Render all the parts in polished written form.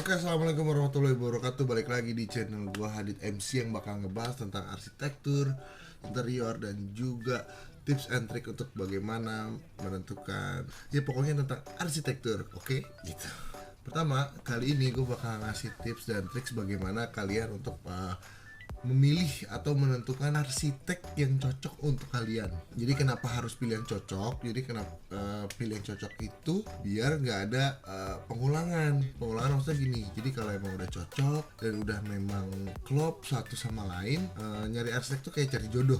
Oke, assalamualaikum warahmatullahi wabarakatuh. Balik lagi di channel gua Hadid MC yang bakal ngebahas tentang arsitektur, interior, dan juga tips and trick untuk bagaimana menentukan, ya pokoknya tentang arsitektur. Oke, gitu. Pertama, kali ini gue bakal ngasih tips dan trik bagaimana kalian untuk memilih atau menentukan arsitek yang cocok untuk kalian. Jadi kenapa harus pilih yang cocok? Jadi kenapa pilih yang cocok itu biar nggak ada pengulangan. Pengulangan maksudnya gini. Jadi kalau emang udah cocok dan udah memang klop satu sama lain, nyari arsitek tuh kayak cari jodoh,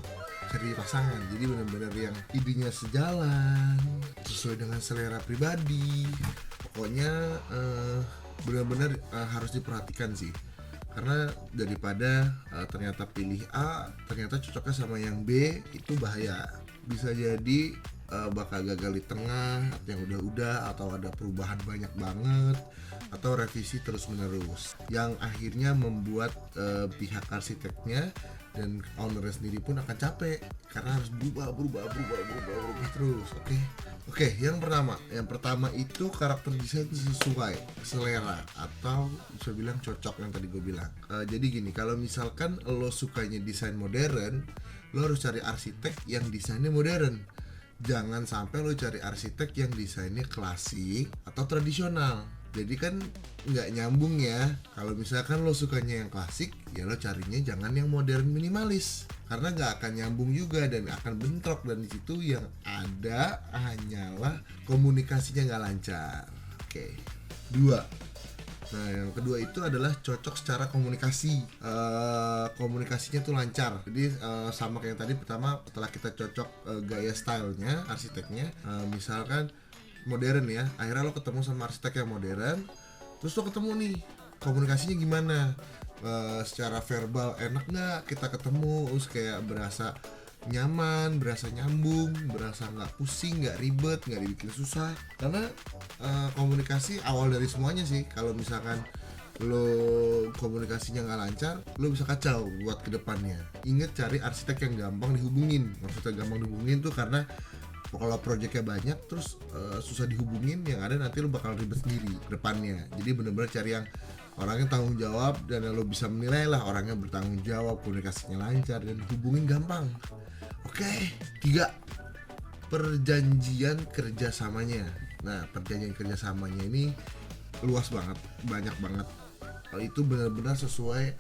cari pasangan. Jadi benar-benar yang idenya sejalan, sesuai dengan selera pribadi. Pokoknya benar-benar harus diperhatikan sih. Karena daripada ternyata pilih A, ternyata cocoknya sama yang B, itu bahaya. Bisa jadi bakal gagal di tengah, yang udah-udah, atau ada perubahan banyak banget, atau revisi terus-menerus, yang akhirnya membuat pihak arsiteknya dan ownernya sendiri pun akan capek karena harus berubah terus. Oke, yang pertama itu karakter desain sesuai selera atau bisa bilang cocok yang tadi gue bilang. Jadi gini, kalau misalkan lo sukanya desain modern, lo harus cari arsitek yang desainnya modern. Jangan sampai lo cari arsitek yang desainnya klasik atau tradisional. Jadi kan nggak nyambung ya. Kalau misalkan lo sukanya yang klasik, ya lo carinya jangan yang modern minimalis, karena nggak akan nyambung juga dan akan bentrok, dan di situ yang ada hanyalah komunikasinya nggak lancar. Oke. Nah, yang kedua itu adalah cocok secara komunikasi. Komunikasinya tuh lancar. Jadi sama kayak yang tadi, pertama setelah kita cocok gaya stylenya, arsiteknya, misalkan modern ya, akhirnya lo ketemu sama arsitek yang modern, terus lo ketemu nih komunikasinya gimana, secara verbal enak nggak kita ketemu, terus kayak berasa nyaman, berasa nyambung, berasa nggak pusing, nggak ribet, nggak dibikin susah. Karena komunikasi awal dari semuanya sih. Kalau misalkan lo komunikasinya nggak lancar, lo bisa kacau buat kedepannya. Ingat, cari arsitek yang gampang dihubungin. Maksudnya gampang dihubungin tuh karena kalau proyeknya banyak terus susah dihubungin, yang ada nanti lo bakal ribet sendiri ke depannya. Jadi benar-benar cari yang orangnya tanggung jawab dan lo bisa menilai lah orangnya bertanggung jawab, komunikasinya lancar, dan hubungin gampang. Oke, 3, perjanjian kerjasamanya. Nah, perjanjian kerjasamanya ini luas banget, banyak banget. Itu benar-benar sesuai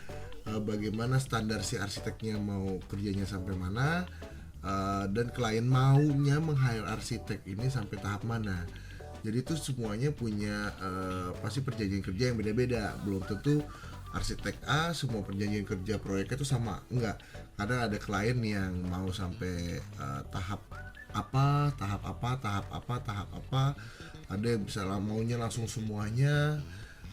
bagaimana standar si arsiteknya mau kerjanya sampai mana, dan klien maunya meng-hire arsitek ini sampai tahap mana. Jadi itu semuanya punya pasti perjanjian kerja yang beda-beda. Belum tentu arsitek A semua perjanjian kerja proyeknya itu sama, enggak. Kadang ada klien yang mau sampai tahap apa, ada yang bisa maunya langsung semuanya.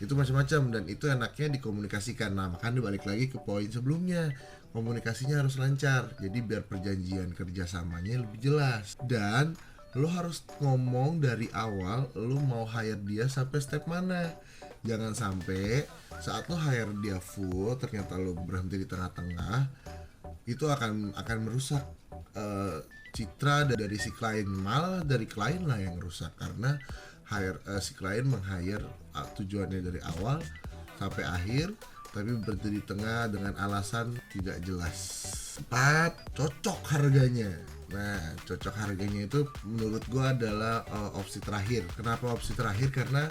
Itu macam-macam, dan itu enaknya dikomunikasikan. Nah, makanya balik lagi ke poin sebelumnya, komunikasinya harus lancar. Jadi biar perjanjian kerjasamanya lebih jelas, dan lo harus ngomong dari awal lo mau hire dia sampai step mana. Jangan sampai saat lo hire dia full ternyata lo berhenti di tengah-tengah. Itu akan merusak citra dari si klien, malah dari klien lah yang rusak, karena si klien meng-hire tujuannya dari awal sampai akhir, tapi berhenti di tengah dengan alasan tidak jelas. 4, cocok harganya. Nah, cocok harganya itu menurut gua adalah opsi terakhir. Kenapa opsi terakhir? Karena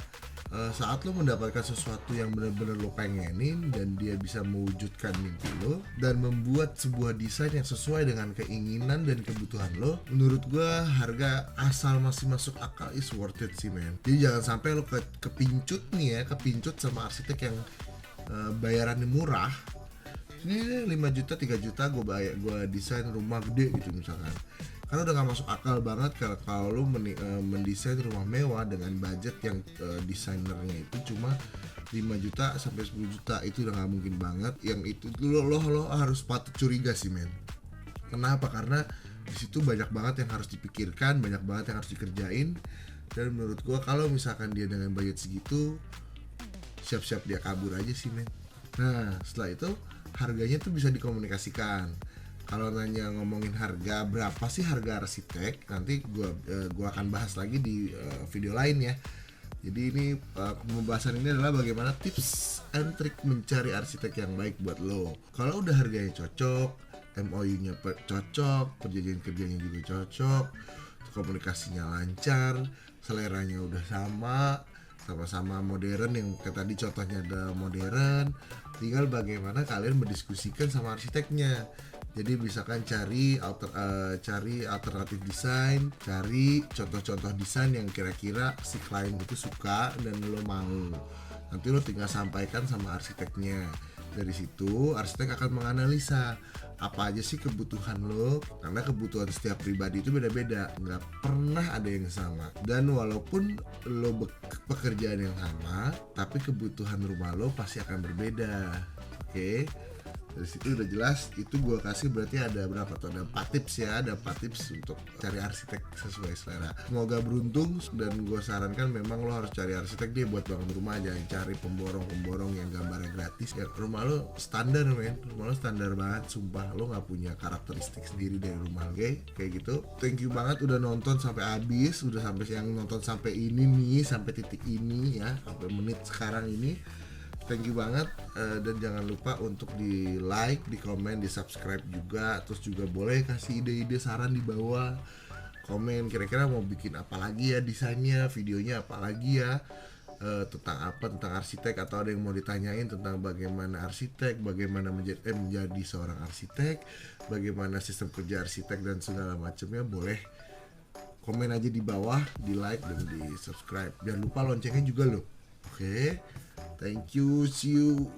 saat lo mendapatkan sesuatu yang benar-benar lo pengenin dan dia bisa mewujudkan mimpi lo dan membuat sebuah desain yang sesuai dengan keinginan dan kebutuhan lo, menurut gua harga asal masih masuk akal is worth it sih, men. Jadi jangan sampai lo kepincut nih ya, kepincut sama arsitek yang bayarannya murah. Ini 5 juta, 3 juta gue desain rumah gede gitu misalkan. Karena udah gak masuk akal banget kalau lo mendesain rumah mewah dengan budget yang desainernya itu cuma 5 juta sampai 10 juta. Itu udah gak mungkin banget. Yang itu lo harus patut curiga sih, men. Kenapa? Karena disitu banyak banget yang harus dipikirkan, banyak banget yang harus dikerjain. Dan menurut gue kalau misalkan dia dengan budget segitu, siap-siap dia kabur aja sih, men. Nah, setelah itu harganya tuh bisa dikomunikasikan. Kalau nanya ngomongin harga, berapa sih harga arsitek, nanti gua akan bahas lagi di video lain ya. Jadi ini pembahasan ini adalah bagaimana tips and trick mencari arsitek yang baik buat lo. Kalau udah harganya cocok, MOU-nya cocok, perjanjian kerjanya juga cocok, komunikasinya lancar, seleranya udah sama-sama modern, yang kayak tadi contohnya ada modern, tinggal bagaimana kalian mendiskusikan sama arsiteknya. Jadi misalkan cari alternatif desain, cari contoh-contoh desain yang kira-kira si klien itu suka dan lo mau. Nanti lo tinggal sampaikan sama arsiteknya. Dari situ arsitek akan menganalisa apa aja sih kebutuhan lo, karena kebutuhan setiap pribadi itu beda-beda, nggak pernah ada yang sama. Dan walaupun lo pekerjaan yang sama, tapi kebutuhan rumah lo pasti akan berbeda. Oke. Dari situ udah jelas, itu gue kasih berarti ada berapa tuh, ada 4 tips ya, ada 4 tips untuk cari arsitek sesuai selera. Semoga beruntung, dan gue sarankan memang lo harus cari arsitek dia buat bangun rumah, jangan cari pemborong-pemborong yang gambarnya gratis ya. Rumah lo standar men, rumah lo standar banget, sumpah lo nggak punya karakteristik sendiri dari rumah lo, kayak gitu. Thank you banget udah nonton sampai habis, udah sampai yang nonton sampai ini nih, sampai titik ini ya, sampai menit sekarang ini. Thank you banget, dan jangan lupa untuk di like, di komen, di subscribe juga. Terus juga boleh kasih ide-ide saran di bawah, komen kira-kira mau bikin apa lagi ya desainnya, videonya apa lagi ya, tentang apa, tentang arsitek, atau ada yang mau ditanyain tentang bagaimana arsitek, bagaimana menjadi seorang arsitek, bagaimana sistem kerja arsitek dan segala macamnya. Boleh komen aja di bawah, di like dan di subscribe. Jangan lupa loncengnya juga loh. Oke. Thank you, see you